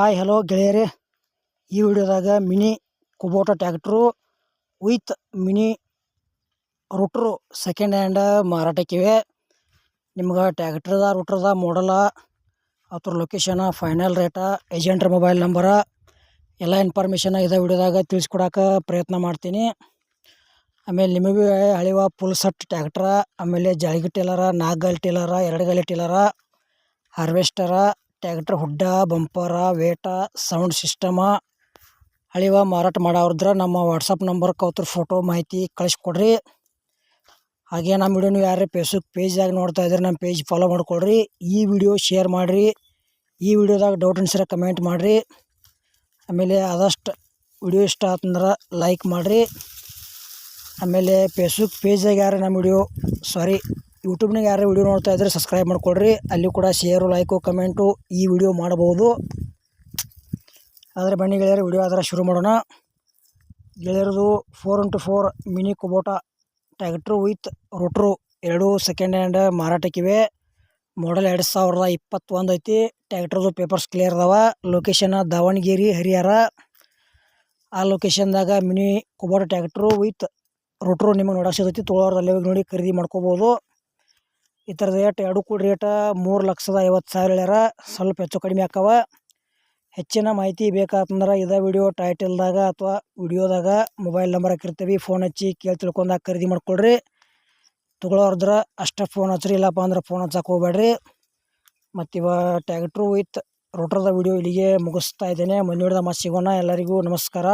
Hi hello ಗೆಳೆಯರೇ, ಈ ವಿಡಿಯೋದಾಗ mini Kubota tractor with mini rotor second hand ಮಾರಾಟಕ್ಕಿವೆ. ನಿಮ್ಗೆ ಟ್ಯಾಕ್ಟ್ರದ ರೂಟ್ರದ ಮಾಡಲ ಅದ್ರ ಲೊಕೇಶನ ಫೈನಲ್ ರೇಟ ಏಜೆಂಟ್ರ ಮೊಬೈಲ್ ನಂಬರ ಎಲ್ಲ ಇನ್ಫಾರ್ಮೇಷನ್ ಇದೇ ವಿಡಿಯೋದಾಗ ತಿಳಿಸ್ಕೊಡೋಕೆ ಪ್ರಯತ್ನ ಮಾಡ್ತೀನಿ. ಆಮೇಲೆ ನಿಮಗೂ ಹಳಿವ ಫುಲ್ ಸೆಟ್ ಟ್ಯಾಕ್ಟ್ರ, ಆಮೇಲೆ ಜಾಳಿಗೆ ಟೇಲರ, 4 ಗಾಲಿ ಟೇಲರ, 2 ಗಾಲಿ ಟೇಲರ, ಹಾರ್ವೆಸ್ಟರ, ಟ್ಯಾಕ್ಟ್ರ್ ಹುಡ್ಡ, ಬಂಪರ, ವೇಟ, ಸೌಂಡ್ ಸಿಸ್ಟಮ ಹಳಿವ ಮಾರಾಟ ಮಾಡೋರಿದ್ರೆ ನಮ್ಮ ವಾಟ್ಸಪ್ ನಂಬರ್ಗೆ ಅವ್ರ ಫೋಟೋ ಮಾಹಿತಿ ಕಳಿಸ್ಕೊಡ್ರಿ. ಹಾಗೆ ನಮ್ಮ ವಿಡಿಯೋ ನೀವು ಯಾರೇ ಫೇಸ್ಬುಕ್ ಪೇಜ್ದಾಗ ನೋಡ್ತಾ ಇದ್ರೆ ನಮ್ಮ ಪೇಜ್ ಫಾಲೋ ಮಾಡ್ಕೊಳ್ರಿ. ಈ ವಿಡಿಯೋ ಶೇರ್ ಮಾಡಿರಿ. ಈ ವಿಡಿಯೋದಾಗ ಡೌಟ್ ಅನ್ಸರ ಕಮೆಂಟ್ ಮಾಡಿರಿ. ಆಮೇಲೆ ಆದಷ್ಟು ವಿಡಿಯೋ ಇಷ್ಟ ಆತಂದ್ರೆ ಲೈಕ್ ಮಾಡಿರಿ. ಆಮೇಲೆ ಫೇಸ್ಬುಕ್ ಪೇಜ್ದಾಗ ಯಾರು ನಮ್ಮ ವಿಡಿಯೋ ಯೂಟ್ಯೂಬ್ನಾಗ ಯಾರು ವಿಡಿಯೋ ನೋಡ್ತಾ ಇದ್ರೆ ಸಬ್ಸ್ಕ್ರೈಬ್ ಮಾಡ್ಕೊಳ್ರಿ. ಅಲ್ಲಿ ಕೂಡ ಶೇರು, ಲೈಕು, ಕಮೆಂಟು ಈ ವಿಡಿಯೋ ಮಾಡಬಹುದು. ಆದರೆ ಬನ್ನಿ ಗೆಳೆಯರು, ವಿಡಿಯೋ ಅದರ ಶುರು ಮಾಡೋಣ. ಗೆಳೆಯರದು 4x4 mini Kubota tractor with rotor ಎರಡೂ ಸೆಕೆಂಡ್ ಹ್ಯಾಂಡ್ ಮಾರಾಟಕ್ಕಿವೆ. ಮಾಡಲ್ 2021 ಐತಿ. ಟ್ಯಾಕ್ಟ್ರದು ಪೇಪರ್ಸ್ ಕ್ಲಿಯರ್ ಅದಾವ. ಲೊಕೇಶನ್ ದಾವಣಗೆರೆ, ಹರಿಹರ. ಆ ಲೊಕೇಶನ್ದಾಗ mini Kubota tractor with rotor ನಿಮಗೆ ನೋಡೋಕೆ ಸಿಗುತ್ತೆ. ತೊಗೊಳೋರು ಅಲ್ಲಿ ಹೋಗಿ ನೋಡಿ ಖರೀದಿ ಮಾಡ್ಕೋಬೋದು. ಈ ಥರದ ರೇಟ್ ಎರಡು ಕೂಡ ರೇಟ 3,50,000 ಹೇಳ್ಯಾರ. ಸ್ವಲ್ಪ ಹೆಚ್ಚು ಕಡಿಮೆ ಆಕ್ಕವ. ಹೆಚ್ಚಿನ ಮಾಹಿತಿ ಬೇಕಾತಂದ್ರೆ ಇದೇ ವಿಡಿಯೋ ಟೈಟಲ್ದಾಗ ಅಥವಾ ವಿಡಿಯೋದಾಗ ಮೊಬೈಲ್ ನಂಬರ್ ಹಾಕಿರ್ತೀವಿ. ಫೋನ್ ಹಚ್ಚಿ ಕೇಳಿ ತಿಳ್ಕೊಂಡಾಗ ಖರೀದಿ ಮಾಡ್ಕೊಳ್ರಿ. ತೊಗೊಳೋರ್ದ್ರೆ ಅಷ್ಟೇ ಫೋನ್ ಹಚ್ಚಿರಿ, ಇಲ್ಲಪ್ಪ ಅಂದ್ರೆ ಫೋನ್ ಹಚ್ಚಕ್ಕೆ ಹೋಗ್ಬೇಡ್ರಿ. ಮತ್ತು ಟ್ಯಾಕ್ಟ್ರು ವಿತ್ ರೂಟ್ರದ ವಿಡಿಯೋ ಇಲ್ಲಿಗೆ ಮುಗಿಸ್ತಾ ಇದ್ದೇನೆ. ಮುಂದಿನ ವಿಡಿಯೋದಾಗ ಮತ್ತೆ ಸಿಗೋಣ. ಎಲ್ಲರಿಗೂ ನಮಸ್ಕಾರ.